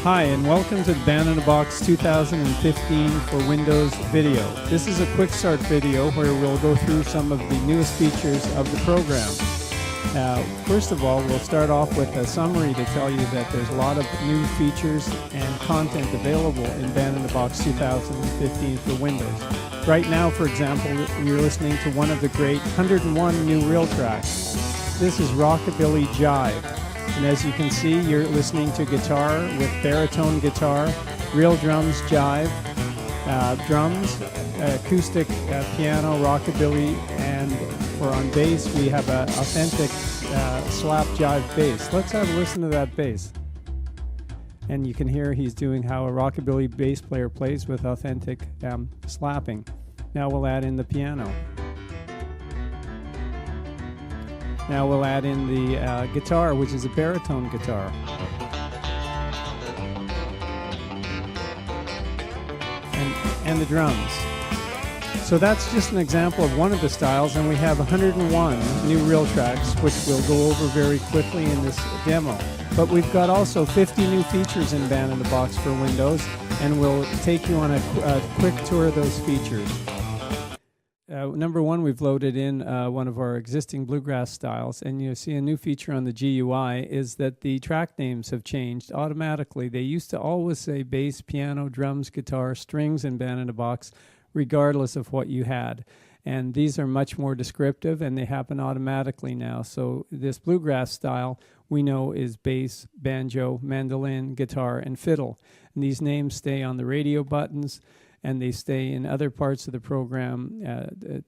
Hi, and welcome to the Band in a Box 2015 for Windows video. This is a quick start video where we'll go through some of the newest features of the program. First of all, we'll start off with a summary to tell you that there's a lot of new features and content available in Band in a Box 2015 for Windows. Right now, for example, you're listening to one of the great 101 new reel tracks. This is Rockabilly Jive. And as you can see, you're listening to guitar with baritone guitar, real drums jive, drums, acoustic piano, rockabilly, and for on bass we have an authentic slap jive bass. Let's have a listen to that bass. And you can hear he's doing how a rockabilly bass player plays with authentic slapping. Now we'll add in the piano. Now we'll add in the guitar, which is a baritone guitar. And the drums. So that's just an example of one of the styles, and we have 101 new reel tracks, which we'll go over very quickly in this demo. But we've got also 50 new features in Band in a Box for Windows, and we'll take you on a quick tour of those features. Number one, we've loaded in one of our existing bluegrass styles, and you'll see a new feature on the GUI is that the track names have changed automatically. They used to always say bass, piano, drums, guitar, strings in Band in a Box, regardless of what you had. And these are much more descriptive, and they happen automatically now. So this bluegrass style we know is bass, banjo, mandolin, guitar, and fiddle. And these names stay on the radio buttons, and they stay in other parts of the program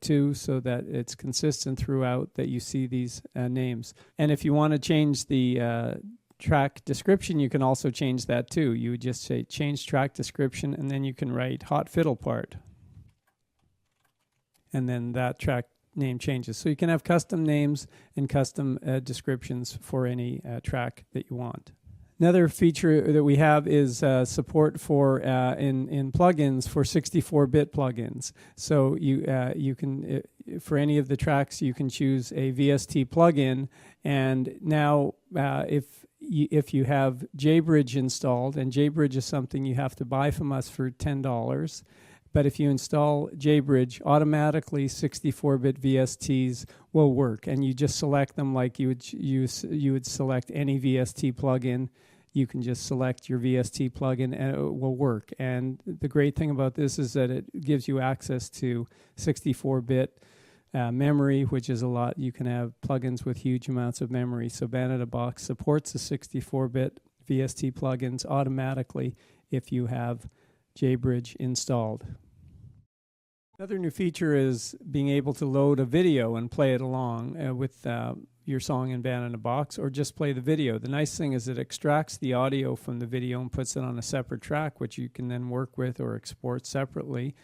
too, so that it's consistent throughout that you see these names. And if you want to change the track description, you can also change that too. You would just say change track description, and then you can write hot fiddle part. And then that track name changes. So you can have custom names and custom descriptions for any track that you want. Another feature that we have is support for in plugins for 64-bit plugins. So you can for any of the tracks you can choose a VST plugin, and now if you have JBridge installed, and JBridge is something you have to buy from us for $10. But if you install JBridge, automatically 64-bit VSTs will work, and you just select them like you would select any VST plugin. You can just select your VST plugin and it will work. And the great thing about this is that it gives you access to 64-bit memory, which is a lot. You can have plugins with huge amounts of memory. So Band in a Box supports the 64-bit VST plugins automatically if you have JBridge installed. Another new feature is being able to load a video and play it along with your song in Band in a Box, or just play the video. The nice thing is it extracts the audio from the video and puts it on a separate track, which you can then work with or export separately.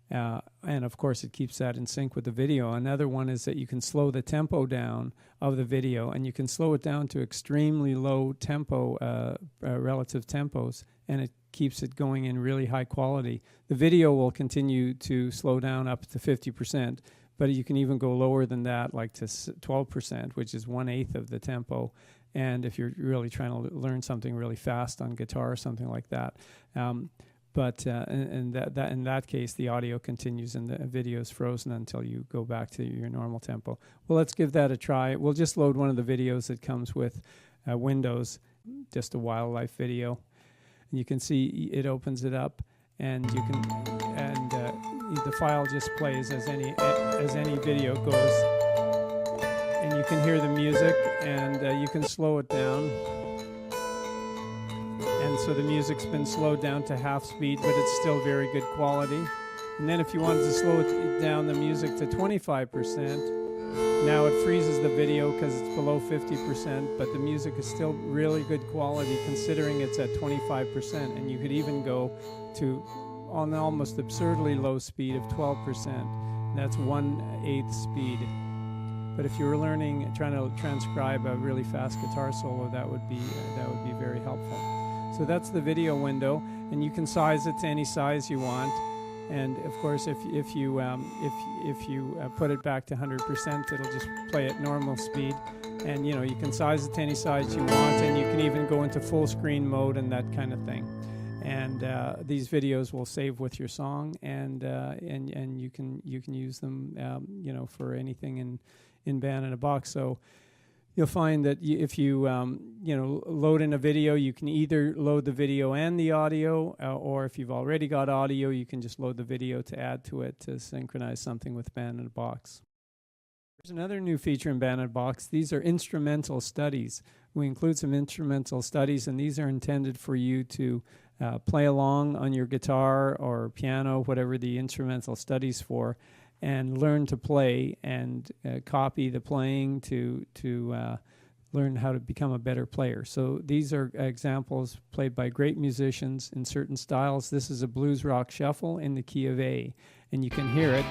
And of course it keeps that in sync with the video. Another one is that you can slow the tempo down of the video, and you can slow it down to extremely low tempo, relative tempos, and it keeps it going in really high quality. The video will continue to slow down up to 50%, but you can even go lower than that, like to 12%, which is 1/8 of the tempo. And if you're really trying to learn something really fast on guitar or something like that. But in that case, the audio continues and the video is frozen until you go back to your normal tempo. Well, let's give that a try. We'll just load one of the videos that comes with Windows, just a wildlife video. And you can see it opens it up, and you can, and the file just plays as any video goes. And you can hear the music, and you can slow it down. And so the music's been slowed down to half speed, but it's still very good quality. And then if you wanted to slow it down the music to 25%, now it freezes the video because it's below 50%, but the music is still really good quality considering it's at 25%. And you could even go to on almost absurdly low speed of 12%. And that's 1/8 speed. But if you were trying to transcribe a really fast guitar solo, that would be very helpful. So that's the video window, and you can size it to any size you want. And of course, if you put it back to 100%, it'll just play at normal speed. And you can size it to any size you want, and you can even go into full screen mode and that kind of thing. And these videos will save with your song, and you can use them for anything in Band in a Box. So you'll find that if you load in a video, you can either load the video and the audio, or if you've already got audio, you can just load the video to add to it to synchronize something with Band in a Box. There's another new feature in Band in a Box. These are instrumental studies. We include some instrumental studies, and these are intended for you to play along on your guitar or piano, whatever the instrumental studies for, and learn to play and copy the playing to learn how to become a better player. So these are examples played by great musicians in certain styles. This is a blues rock shuffle in the key of A, and you can hear it.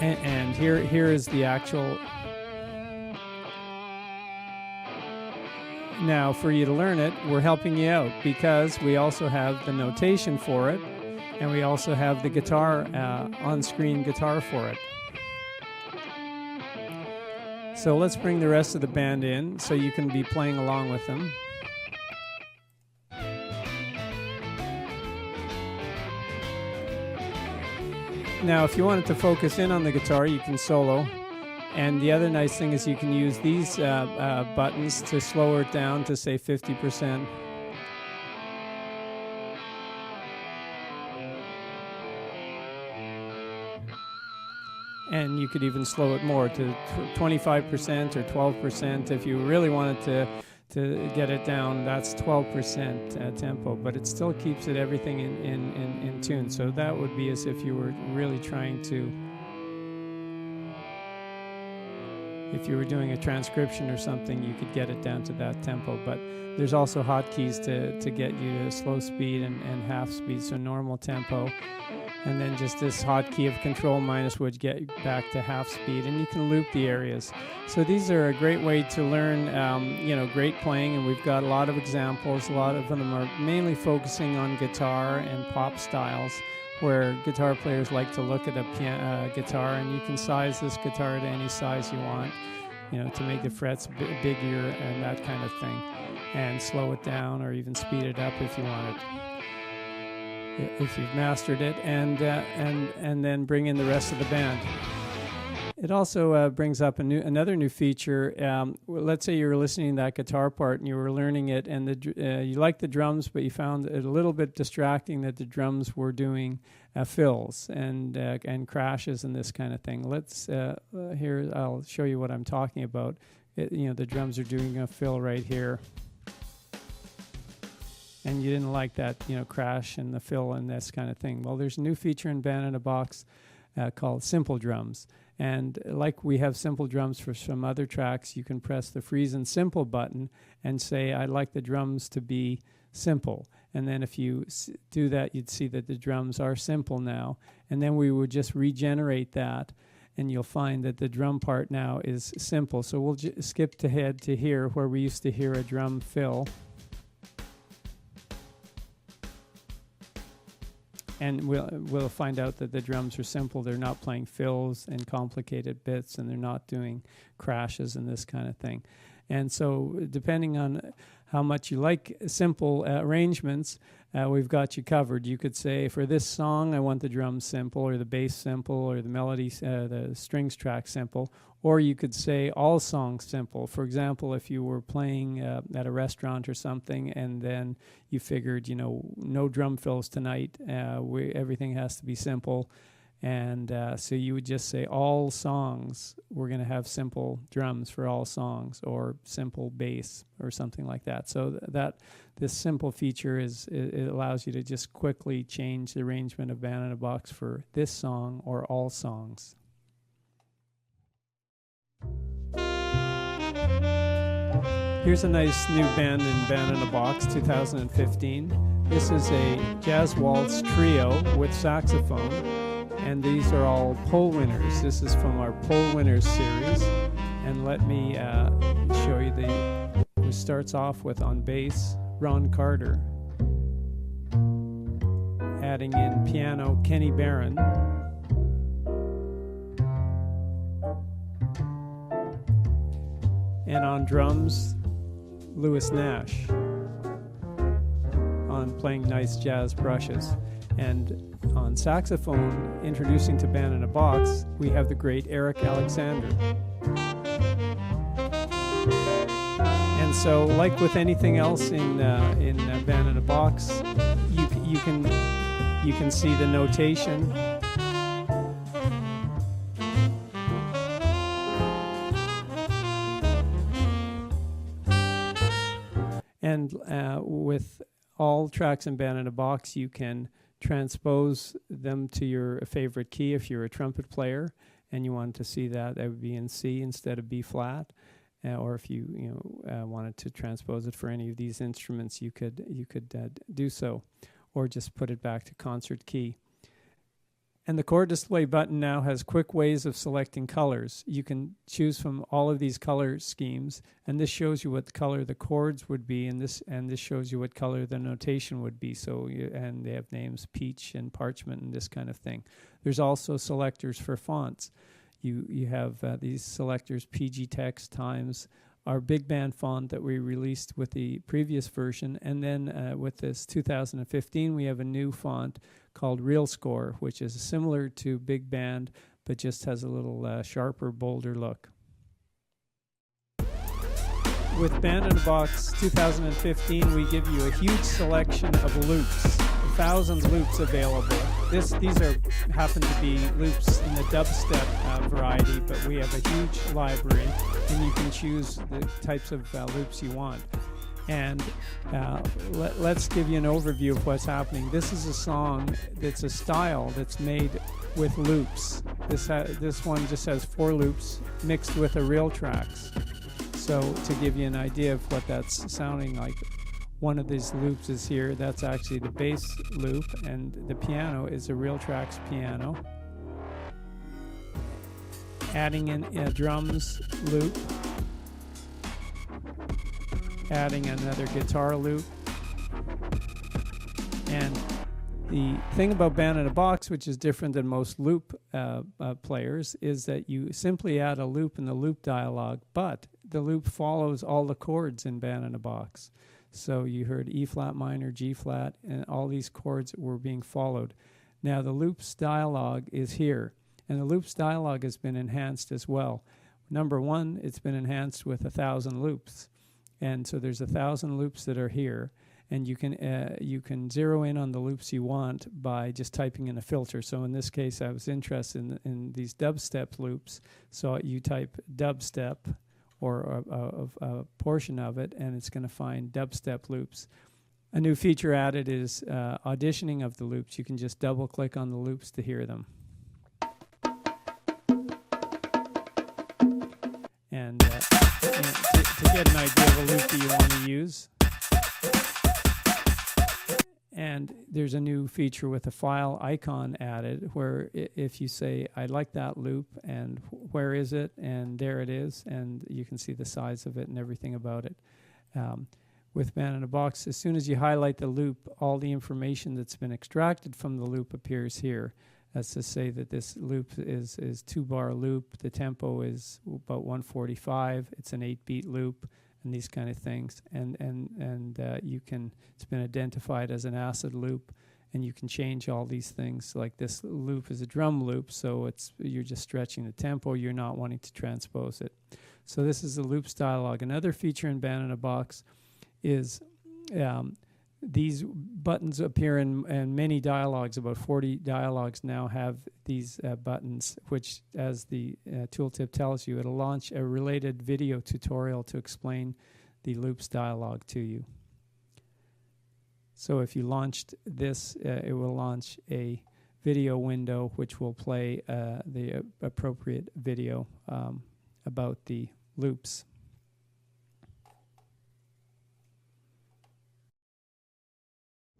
And here is the actual. Now, for you to learn it, we're helping you out because we also have the notation for it, and we also have the guitar, on-screen guitar for it. So let's bring the rest of the band in so you can be playing along with them. Now, if you wanted to focus in on the guitar, you can solo. And the other nice thing is you can use these buttons to slow it down to, say, 50%. And you could even slow it more to 25% or 12%. If you really wanted to get it down, that's 12% tempo, but it still keeps it everything in tune. So that would be as if you were really trying to, if you were doing a transcription or something, you could get it down to that tempo. But there's also hotkeys to get you to slow speed and half speed, so normal tempo. And then just this hotkey of Control minus would get you back to half speed, and you can loop the areas. So these are a great way to learn, great playing, and we've got a lot of examples. A lot of them are mainly focusing on guitar and pop styles, where guitar players like to look at a guitar, and you can size this guitar to any size you want, to make the frets bigger and that kind of thing, and slow it down or even speed it up if you want it, if you've mastered it, and then bring in the rest of the band. It also brings up another new feature. Let's say you were listening to that guitar part and you were learning it, and you liked the drums, but you found it a little bit distracting that the drums were doing fills and crashes and this kind of thing. Let's here I'll show you what I'm talking about. The drums are doing a fill right here, and you didn't like that crash and the fill and this kind of thing. Well, there's a new feature in Band in a Box called Simple Drums. And like we have simple drums for some other tracks, you can press the Freeze and Simple button and say, I'd like the drums to be simple. And then if you do that, you'd see that the drums are simple now. And then we would just regenerate that, and you'll find that the drum part now is simple. So we'll skip ahead to here, where we used to hear a drum fill. And we'll find out that the drums are simple. They're not playing fills and complicated bits, and they're not doing crashes and this kind of thing. And so depending on how much you like simple arrangements, we've got you covered. You could say, for this song, I want the drums simple, or the bass simple, or the melody, the strings track simple. Or you could say all songs simple. For example, if you were playing at a restaurant or something, and then you figured, no drum fills tonight, everything has to be simple. And so you would just say all songs, we're going to have simple drums for all songs, or simple bass or something like that. So this simple feature it allows you to just quickly change the arrangement of Band in a Box for this song or all songs. Here's a nice new band in Band in a Box 2015. This is a jazz waltz trio with saxophone, and these are all poll winners. This is from our poll winners series, and let me show you it starts off with, on bass, Ron Carter. adding in piano Kenny Barron. And on drums, Lewis Nash, on playing nice jazz brushes. And on saxophone, introducing to Band in a Box, we have the great Eric Alexander. And so, like with anything else in Band in a Box, you can see the notation. And with all tracks in Band in a Box, you can transpose them to your favorite key if you're a trumpet player and you want to see that would be in C instead of B flat, or if you wanted to transpose it for any of these instruments, you could do so, or just put it back to concert key. And the chord display button now has quick ways of selecting colors. You can choose from all of these color schemes, and this shows you what color the chords would be, and this shows you what color the notation would be. So, and they have names peach and parchment and this kind of thing. There's also selectors for fonts. You have these selectors, PG Text, Times, our big band font that we released with the previous version, and then with this 2015 we have a new font called Real Score, which is similar to big band but just has a little sharper, bolder look. With Band in a Box 2015 we give you a huge selection of loops, 1,000 loops available. These happen to be loops in the dubstep variety, but we have a huge library, and you can choose the types of loops you want. And let's give you an overview of what's happening. This is a song that's a style that's made with loops. This one just has 4 loops mixed with a real tracks. So to give you an idea of what that's sounding like, one of these loops is here. That's actually the bass loop, and the piano is a real tracks piano. Adding in a drums loop, adding another guitar loop. And the thing about Band in a Box, which is different than most loop players, is that you simply add a loop in the loop dialog, but the loop follows all the chords in Band in a Box. So you heard E flat minor, G flat, and all these chords were being followed. Now the loops dialog is here, and the loops dialog has been enhanced as well. Number one, it's been enhanced with 1,000 loops, and so there's 1,000 loops that are here, and you can zero in on the loops you want by just typing in a filter. So in this case, I was interested in these dubstep loops, so you type dubstep, or a portion of it, and it's going to find dubstep loops. A new feature added is auditioning of the loops. You can just double click on the loops to hear them. And to get an idea of a loop that you want to use. And there's a new feature with a file icon added, where if you say, I like that loop, and where is it, and there it is, and you can see the size of it and everything about it. With Band in a Box, as soon as you highlight the loop, all the information that's been extracted from the loop appears here. That's to say that this loop is 2-bar loop, the tempo is about 145, it's an 8-beat loop, and these kind of things, and you can, it's been identified as an acid loop, and you can change all these things. Like this loop is a drum loop, so you're just stretching the tempo, you're not wanting to transpose it. So this is the loops dialog. Another feature in Band in a Box is these buttons appear in many dialogues. About 40 dialogues now have these buttons, which, as the tooltip tells you, it'll launch a related video tutorial to explain the loops dialog to you. So if you launched this, it will launch a video window which will play the appropriate video about the loops.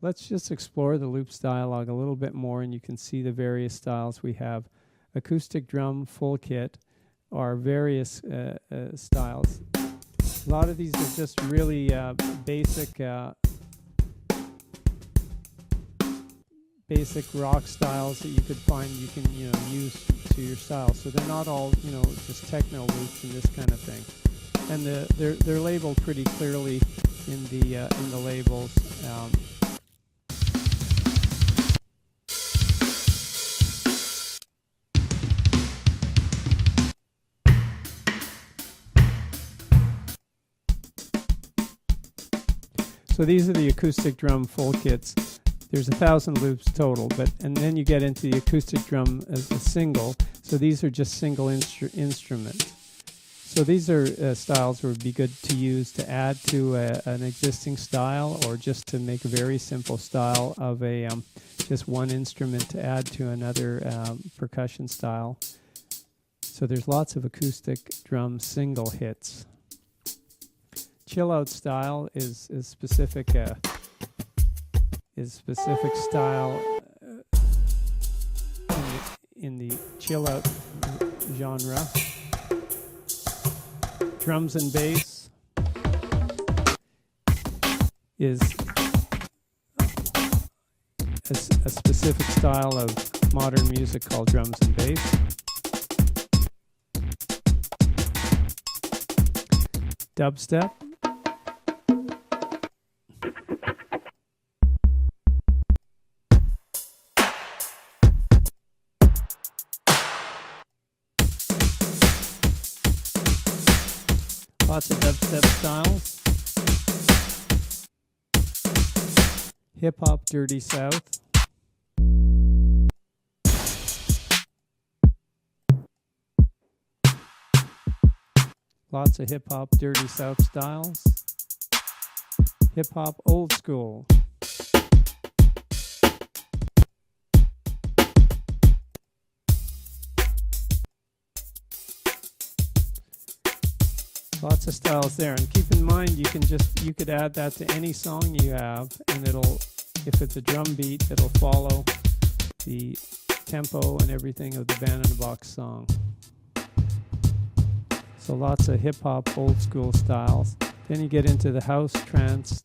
Let's just explore the loops dialog a little bit more, and you can see the various styles we have. Acoustic drum full kit are various styles. A lot of these are just really basic basic rock styles that you could find you can use to your style. So they're not all just techno loops and this kind of thing. And they're labeled pretty clearly in the labels. So these are the acoustic drum full kits. There's 1,000 loops total, and then you get into the acoustic drum as a single. So these are just single instruments. So these are styles that would be good to use to add to an existing style, or just to make a very simple style of just one instrument to add to another percussion style. So there's lots of acoustic drum single hits. Chill out style is specific style in the chill out genre. Drums and bass is a specific style of modern music called drums and bass. Dubstep. Lots of dubstep styles. Hip hop, dirty south. Lots of hip hop, dirty south styles. Hip hop, old school. Lots of styles there, and keep in mind you could add that to any song you have, and if it's a drum beat, it'll follow the tempo and everything of the Band in a Box song. So lots of hip hop, old school styles. Then you get into the house, trance.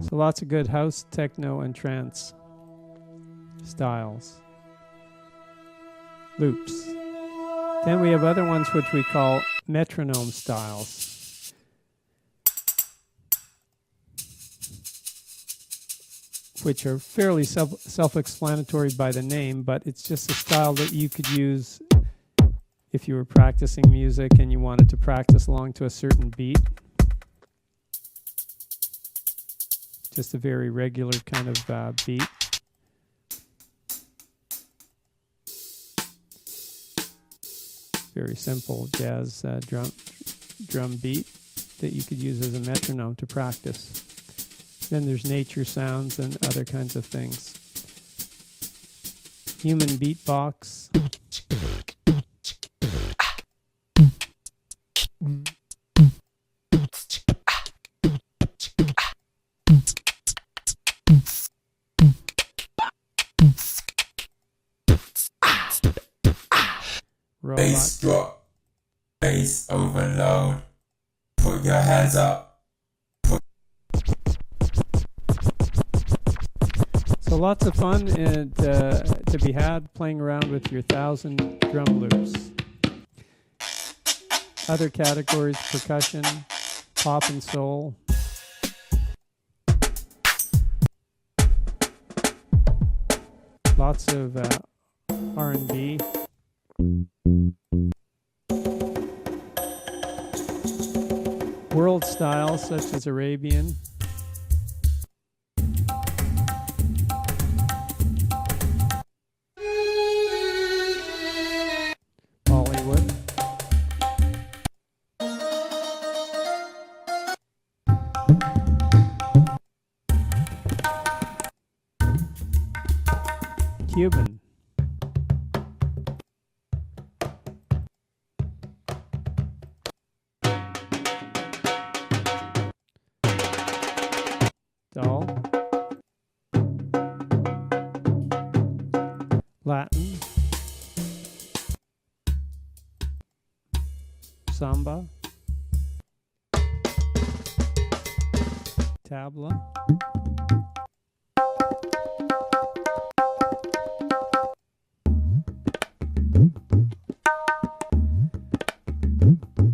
So lots of good house, techno, and trance styles. Loops. Then we have other ones which we call metronome styles. Which are fairly self-explanatory by the name, but it's just a style that you could use if you were practicing music and you wanted to practice along to a certain beat. Just a very regular kind of beat. Very simple jazz drum beat that you could use as a metronome to practice. Then there's nature sounds and other kinds of things. Human beatbox. Bass drop, bass overload, put your hands up. So lots of fun to be had playing around with your 1,000 drum loops. Other categories: percussion, pop and soul. Lots of R&B. World styles such as Arabian. Bollywood. Cuban. Doll. Latin. Samba. tabla.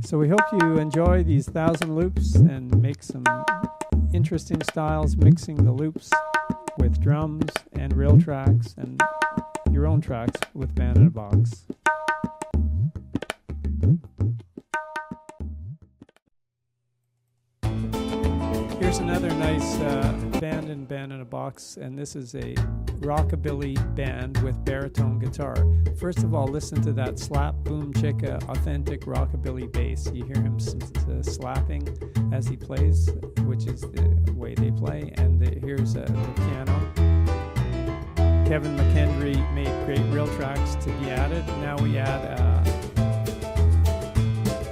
So we hope you enjoy these 1,000 loops and make some interesting styles, mixing the loops with drums and real tracks and your own tracks with Band in a Box. Here's another nice band in a box, and this is a rockabilly band with baritone guitar. First of all, listen to that slap boom chicka authentic rockabilly bass. You hear him slapping as he plays, which is the way they play. And here's the piano. Kevin McKendry made great real tracks to be added. Now we add a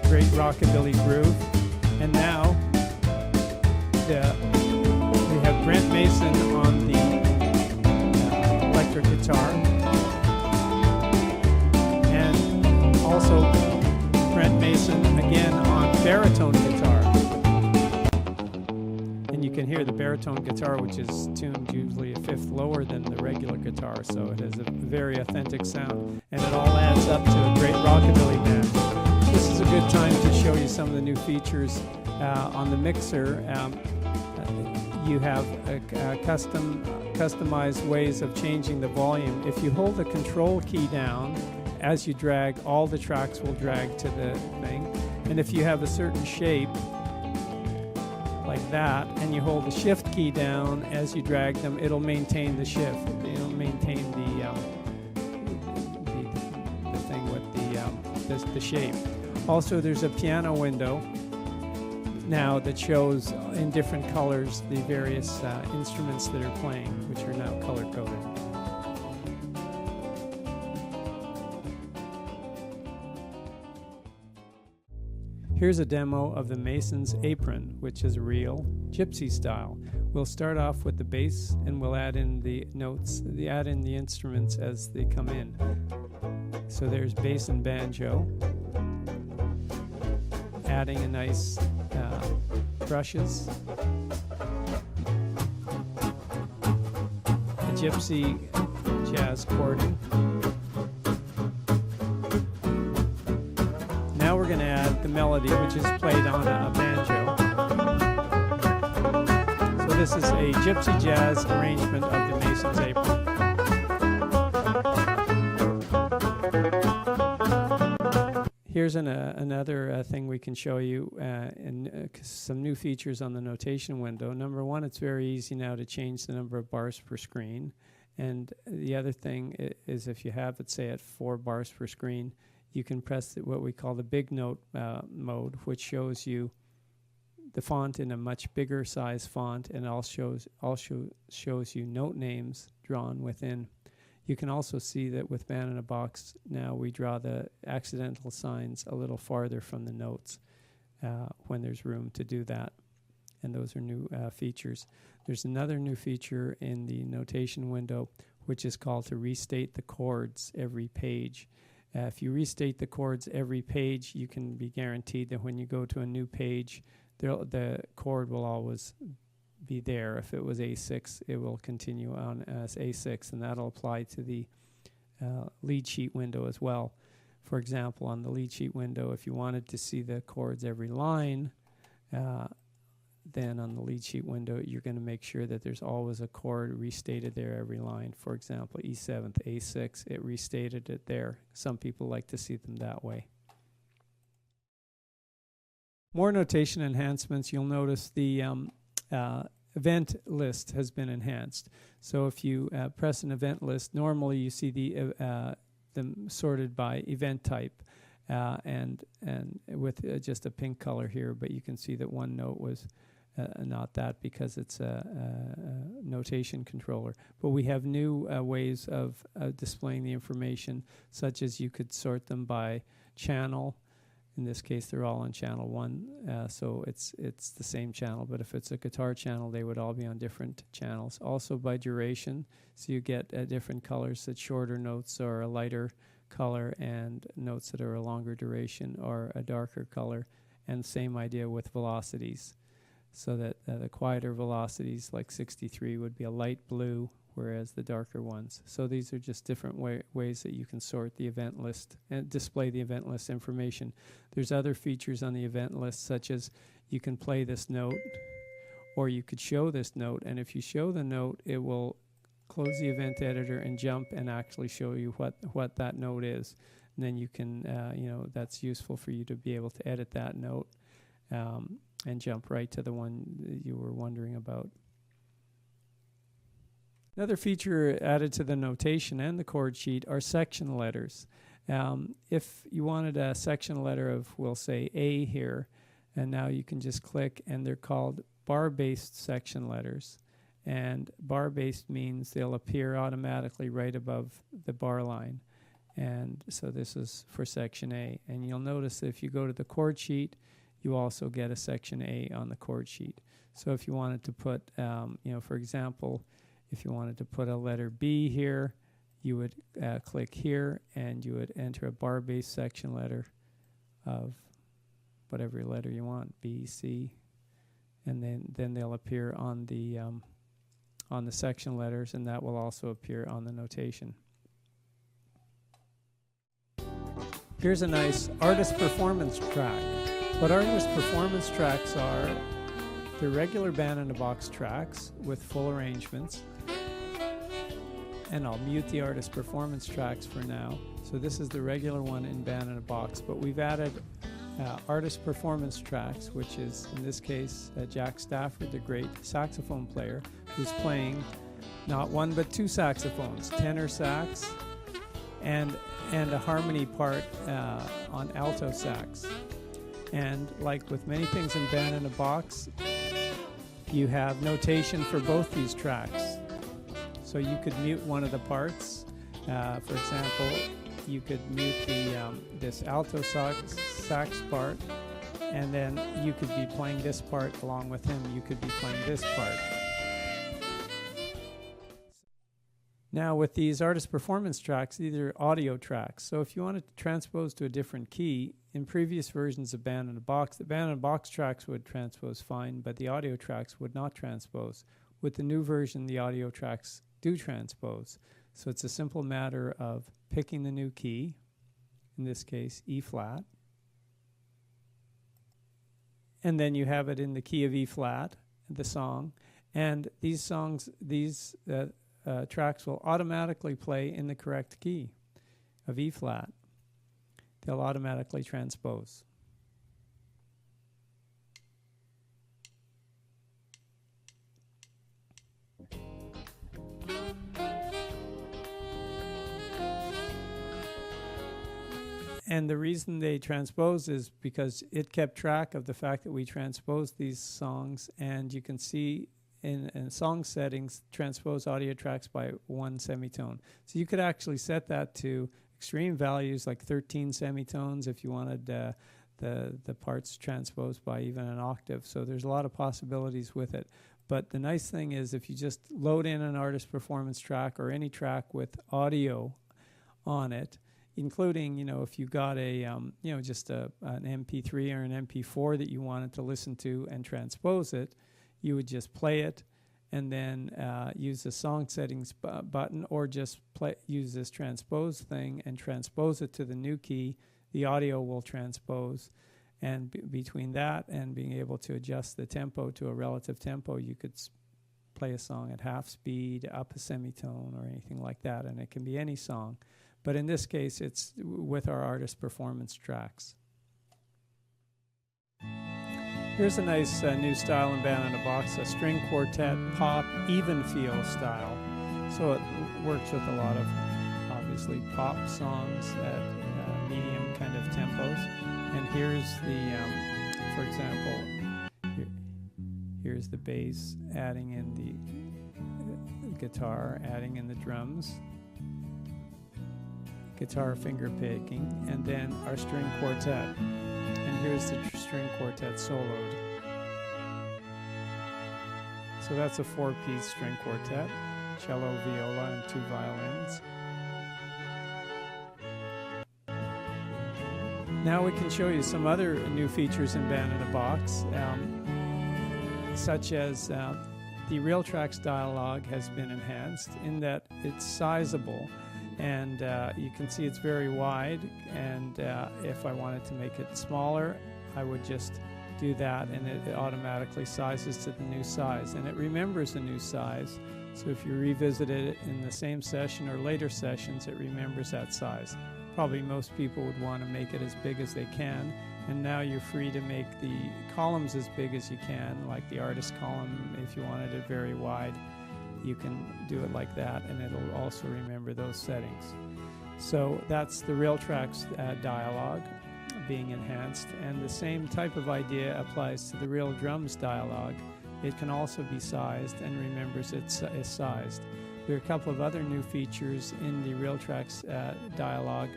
great rockabilly groove, and now we have Brent Mason on the electric guitar, and also Brent Mason again on baritone guitar. And you can hear the baritone guitar, which is tuned usually a fifth lower than the regular guitar, so it has a very authentic sound, and it all adds up to a great rockabilly band. This is a good time to show you some of the new features on the mixer. You have customized ways of changing the volume. If you hold the control key down, as you drag, all the tracks will drag to the thing. And if you have a certain shape, like that, and you hold the shift key down as you drag them, it'll maintain the shift. It'll maintain the thing with the shape. Also, there's a piano window now that shows in different colors the various instruments that are playing, which are now color-coded. Here's a demo of the Mason's apron, which is real gypsy style. We'll start off with the bass, and we'll add in the notes, add in the instruments as they come in. So there's bass and banjo, adding a nice brushes, a gypsy jazz chording. Now we're going to add the melody, which is played on a banjo. So this is a gypsy jazz arrangement of the Mason's apron. Here's another thing we can show you, and some new features on the notation window. Number one, it's very easy now to change the number of bars per screen. And the other thing is, if you have it, say, at 4 bars per screen, you can press what we call the big note mode, which shows you the font in a much bigger size font, and also shows you note names drawn within. You can also see that with Band in a Box, now we draw the accidental signs a little farther from the notes when there's room to do that. And those are new features. There's another new feature in the notation window, which is called to restate the chords every page. If you restate the chords every page, you can be guaranteed that when you go to a new page, the chord will always be there. If it was A6, it will continue on as A6, and that'll apply to the lead sheet window as well. For example, on the lead sheet window, if you wanted to see the chords every line, then on the lead sheet window, you're going to make sure that there's always a chord restated there every line. For example, E7, A6, it restated it there. Some people like to see them that way. More notation enhancements. You'll notice the event list has been enhanced. So if you press an event list, normally you see them sorted by event type, and with just a pink color here, but you can see that one note was not that because it's a notation controller. But we have new ways of displaying the information, such as you could sort them by channel. In this case, they're all on channel 1, so it's the same channel. But if it's a guitar channel, they would all be on different channels. Also by duration, so you get different colors, that shorter notes are a lighter color, and notes that are a longer duration are a darker color. And same idea with velocities. so that the quieter velocities like 63 would be a light blue, whereas the darker ones. So these are just different ways that you can sort the event list and display the event list information. There's other features on the event list, such as you can play this note, or you could show this note, and if you show the note, it will close the event editor and jump and actually show you what that note is. And then you can, that's useful for you to be able to edit that note and jump right to the one that you were wondering about. Another feature added to the notation and the chord sheet are section letters. If you wanted a section letter of, we'll say, A here, and now you can just click, and they're called bar-based section letters. And bar-based means they'll appear automatically right above the bar line. And so this is for section A. And you'll notice that if you go to the chord sheet, you also get a section A on the chord sheet. So if you wanted to put, for example, if you wanted to put a letter B here, you would click here, and you would enter a bar-based section letter of whatever letter you want, B, C, and then they'll appear on the section letters, and that will also appear on the notation. Here's a nice artist performance track. What artist performance tracks are, they're regular band-in-a-box tracks with full arrangements. And I'll mute the artist performance tracks for now. So this is the regular one in band-in-a-box, but we've added artist performance tracks, which is, in this case, Jack Stafford, the great saxophone player, who's playing not one but two saxophones, tenor sax and a harmony part on alto sax. And like with many things in band-in-a-box, you have notation for both these tracks. So you could mute one of the parts. For example, you could mute this alto sax part, and then you could be playing this part along with him. You could be playing this part. Now with these artist performance tracks, these are audio tracks. So if you wanted to transpose to a different key, in previous versions of band-in-a-box, the band-in-a-box tracks would transpose fine, but the audio tracks would not transpose. With the new version, the audio tracks do transpose. So it's a simple matter of picking the new key, in this case E flat, and then you have it in the key of E flat, the song, and these tracks will automatically play in the correct key of E flat. They'll automatically transpose. And the reason they transpose is because it kept track of the fact that we transposed these songs, and you can see in song settings, transpose audio tracks by 1 semitone. So you could actually set that to extreme values like 13 semitones if you wanted the parts transposed by even an octave. So there's a lot of possibilities with it. But the nice thing is if you just load in an artist performance track or any track with audio on it, including, if you got a, just an MP3 or an MP4 that you wanted to listen to and transpose it, you would just play it and then use the song settings button, or just use this transpose thing and transpose it to the new key. The audio will transpose, and between that and being able to adjust the tempo to a relative tempo, you could play a song at half speed, up a semitone, or anything like that, and it can be any song. But in this case, it's with our artist performance tracks. Here's a nice new style in band-in-a-box, a string quartet pop even feel style. So it works with a lot of, obviously, pop songs at medium kind of tempos. And here's the, for example, here's the bass adding in the guitar, adding in the drums, guitar finger picking, and then our string quartet. And here's the string quartet soloed. So that's a 4-piece string quartet, cello, viola, and 2 violins. Now we can show you some other new features in band-in-a-box. such as the Real Tracks dialog has been enhanced in that it's sizable, and you can see it's very wide, and if I wanted to make it smaller, I would just do that, and it automatically sizes to the new size, and it remembers the new size. So if you revisit it in the same session or later sessions, it remembers that size. Probably most people would want to make it as big as they can, and now you're free to make the columns as big as you can, like the artist column. If you wanted it very wide, you can do it like that, and it'll also remember those settings. So that's the Real Tracks dialog being enhanced, and the same type of idea applies to the Real Drums dialog. It can also be sized and remembers it's sized. There are a couple of other new features in the Real Tracks dialog,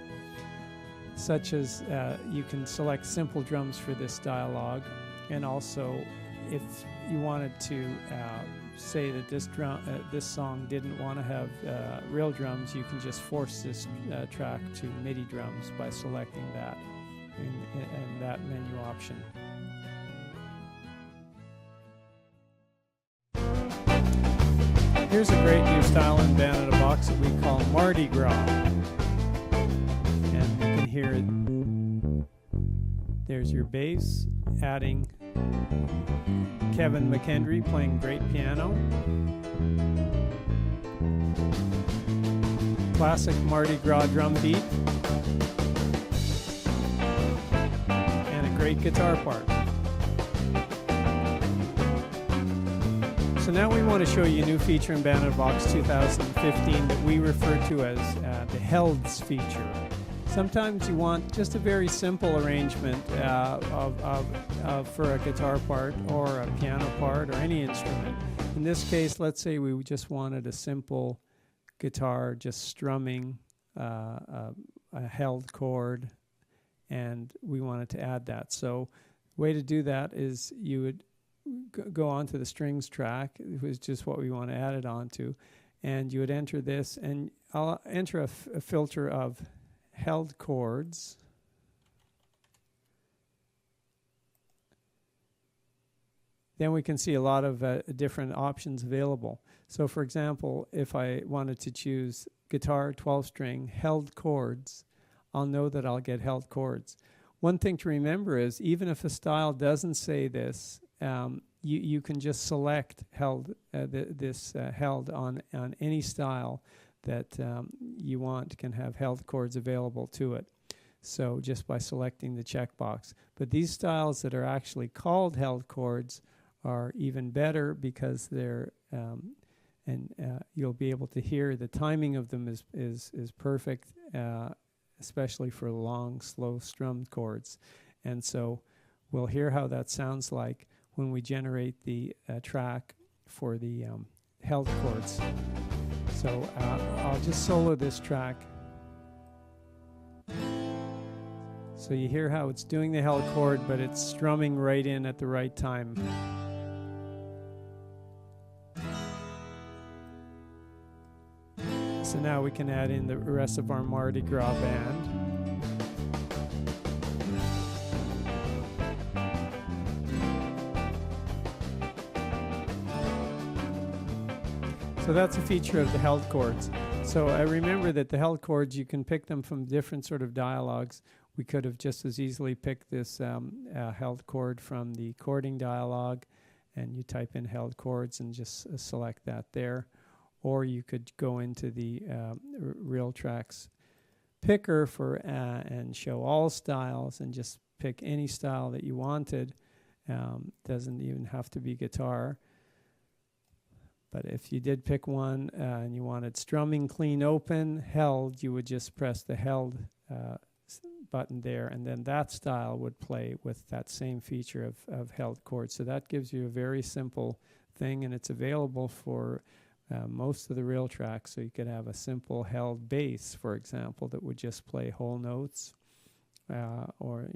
such as you can select simple drums for this dialog, and also if you wanted to say that this song didn't want to have real drums, you can just force this track to MIDI drums by selecting that in that menu option. Here's a great new style in Band in a Box that we call Mardi Gras. And you can hear it. There's your bass, adding Kevin McKendry playing great piano. Classic Mardi Gras drum beat. And a great guitar part. So now we want to show you a new feature in Band in a Box 2015 that we refer to as the Helds feature. Sometimes you want just a very simple arrangement for a guitar part or a piano part or any instrument. In this case, let's say we just wanted a simple guitar just strumming a held chord, and we wanted to add that. So the way to do that is you would go onto the strings track, it was just what we want to add it onto, and you would enter this, and I'll enter a filter of held chords. Then we can see a lot of different options available. So for example, if I wanted to choose guitar 12-string held chords, I'll know that I'll get held chords. One thing to remember is even if a style doesn't say this, you can just select held held on any style that you want can have held chords available to it. So just by selecting the checkbox. But these styles that are actually called held chords are even better because they're you'll be able to hear the timing of them is perfect, especially for long, slow strummed chords. And so we'll hear how that sounds like when we generate the track for the held chords. So I'll just solo this track. So you hear how it's doing the held chord, but it's strumming right in at the right time. So now we can add in the rest of our Mardi Gras band. So that's a feature of the held chords. So I remember that the held chords, you can pick them from different sort of dialogues. We could have just as easily picked this held chord from the chording dialog, and you type in held chords and just select that there. Or you could go into the Real Tracks picker and show all styles and just pick any style that you wanted. Doesn't even have to be guitar. But if you did pick one and you wanted strumming clean open, held, you would just press the held button there, and then that style would play with that same feature of held chords. So that gives you a very simple thing, and it's available for most of the Real Tracks. So you could have a simple held bass, for example, that would just play whole notes, or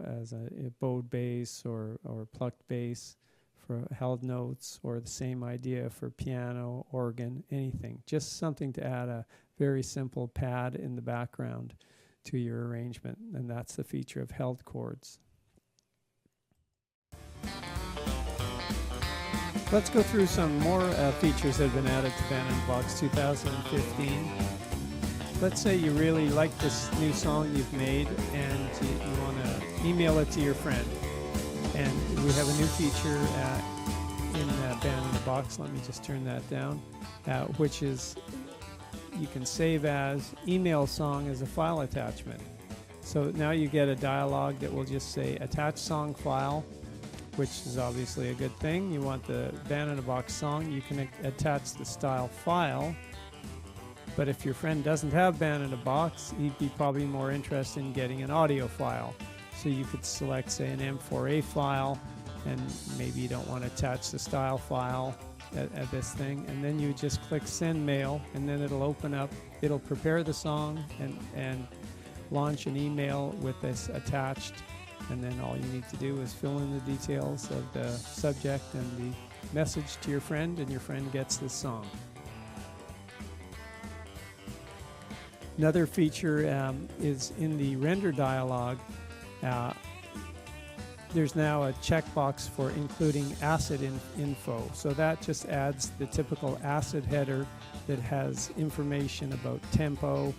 as a bowed bass or plucked bass for held notes, or the same idea for piano, organ, anything. Just something to add a very simple pad in the background to your arrangement, and that's the feature of held chords. Let's go through some more features that have been added to Band in a Box 2015. Let's say you really like this new song you've made and you want to email it to your friend. And we have a new feature in Band in a Box. Let me just turn that down, which is you can save as email song as a file attachment. So now you get a dialog that will just say attach song file, which is obviously a good thing. You want the Band in a Box song, you can attach the style file. But if your friend doesn't have Band in a Box, he'd be probably more interested in getting an audio file. So you could select, say, an M4A file, and maybe you don't want to attach the style file at this thing. And then you just click Send Mail, and then it'll open up. It'll prepare the song and launch an email with this attached. And then all you need to do is fill in the details of the subject and the message to your friend, and your friend gets this song. Another feature is in the render dialog. There's now a checkbox for including ACID info. So that just adds the typical ACID header that has information about tempo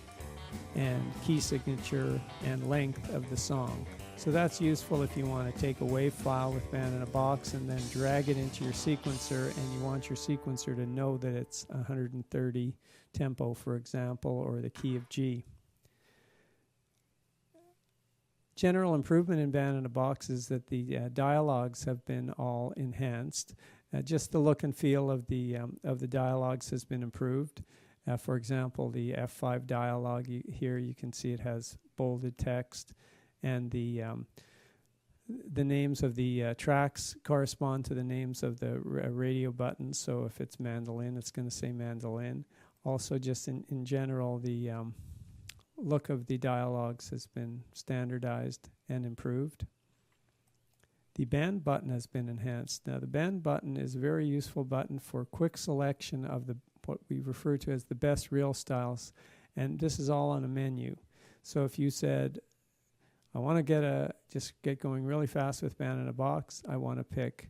and key signature and length of the song. So that's useful if you want to take a WAV file with Band in a Box and then drag it into your sequencer, and you want your sequencer to know that it's 130 tempo, for example, or the key of G. General improvement in Band in a Box is that the dialogues have been all enhanced. Just the look and feel of the dialogues has been improved. For example, the F5 dialog here, you can see it has bolded text, and the names of the tracks correspond to the names of the radio buttons. So if it's mandolin, it's going to say mandolin. Also, just in general, the look of the dialogues has been standardized and improved. The band button has been enhanced. Now, the band button is a very useful button for quick selection of what we refer to as the best reel styles, and this is all on a menu. So if you said, I want to just get going really fast with Band in a Box, I want to pick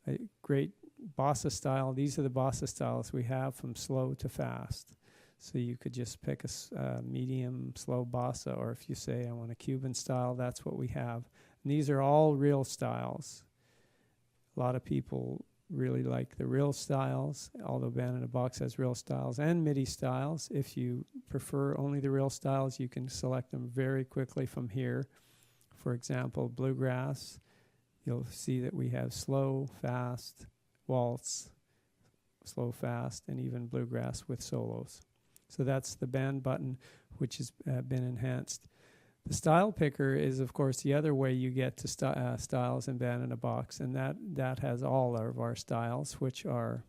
a great bossa style. These are the bossa styles we have from slow to fast. So you could just pick a medium slow bossa, or if you say I want a Cuban style, that's what we have. And these are all real styles. A lot of people really like the real styles, although Band in a Box has real styles and MIDI styles. If you prefer only the real styles, you can select them very quickly from here. For example, bluegrass, you'll see that we have slow, fast, waltz, slow, fast, and even bluegrass with solos. So that's the band button, which has been enhanced. The style picker is, of course, the other way you get to styles in Band in a Box, and that has all of our styles, which are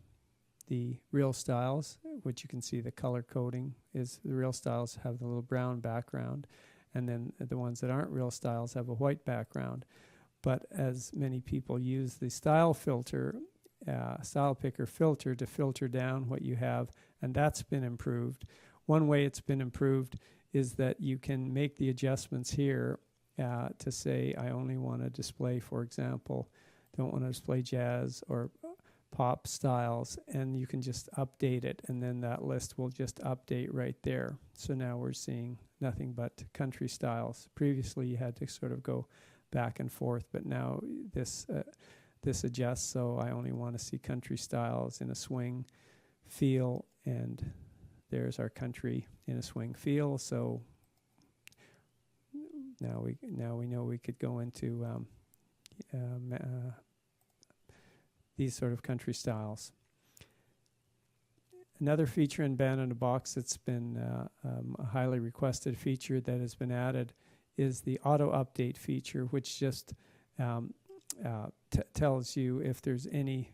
the real styles, which you can see the color coding is the real styles have the little brown background, and then the ones that aren't real styles have a white background. But as many people use the style filter, style picker filter to filter down what you have, and that's been improved. One way it's been improved is that you can make the adjustments here to say I only want to display, for example, don't want to display jazz or pop styles, and you can just update it, and then that list will just update right there. So now we're seeing nothing but country styles. Previously you had to sort of go back and forth, but now this adjusts, so I only want to see country styles in a swing feel, and there's our country in a swing feel. So now we know we could go into these sort of country styles. Another feature in Band in a Box that's been a highly requested feature that has been added is the auto update feature, which just tells you if there's any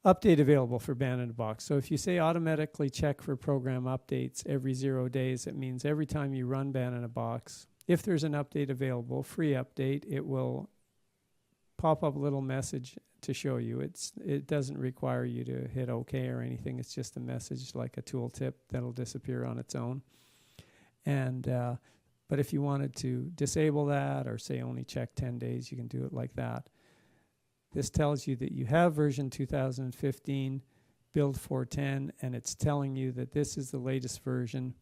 update available for Band in a Box. So if you say automatically check for program updates every 0 days, it means every time you run Band in a Box, if there's an update available, free update, it will pop up a little message to show you. It doesn't require you to hit OK or anything. It's just a message like a tooltip that'll disappear on its own. And but if you wanted to disable that or say only check 10 days, you can do it like that. This tells you that you have version 2015, build 410, and it's telling you that this is the latest version.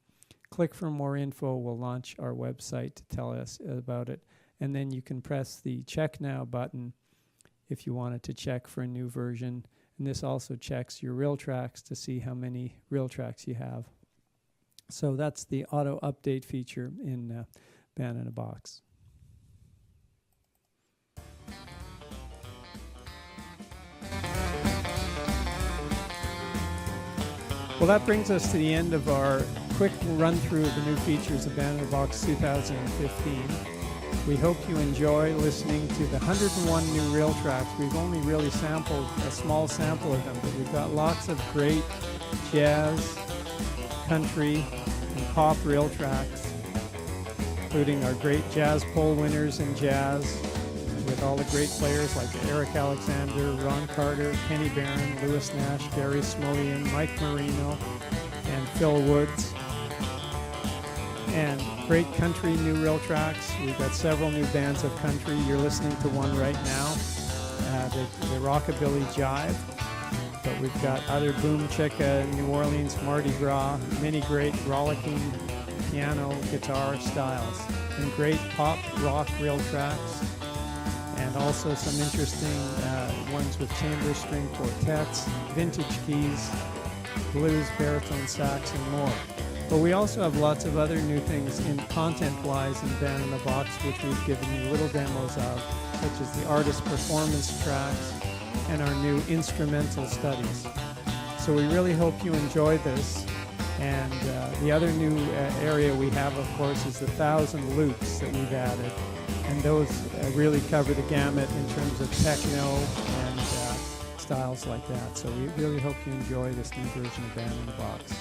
Click for more info. We'll launch our website to tell us about it. And then you can press the Check Now button if you wanted to check for a new version. And this also checks your real tracks to see how many real tracks you have. So that's the auto update feature in Band in a Box. Well, that brings us to the end of our quick run through of the new features of Band in a Box 2015. We hope you enjoy listening to the 101 new reel tracks. We've only really sampled a small sample of them, but we've got lots of great jazz, country, and pop reel tracks, including our great jazz poll winners in jazz, with all the great players like Eric Alexander, Ron Carter, Kenny Barron, Louis Nash, Gary Smolian, Mike Marino, and Phil Woods. And great country new reel tracks. We've got several new bands of country. You're listening to one right now, the Rockabilly Jive. But we've got other Boom Chicka, New Orleans, Mardi Gras, many great rollicking piano, guitar styles, and great pop rock reel tracks. And also some interesting ones with chamber string quartets, vintage keys, blues, baritone sax, and more. But we also have lots of other new things in content-wise in Band in a Box, which we've given you little demos of, such as the artist performance tracks and our new instrumental studies. So we really hope you enjoy this. And the other new area we have, of course, is the 1,000 loops that we've added. And those really cover the gamut in terms of techno and styles like that. So we really hope you enjoy this new version of Band in a Box.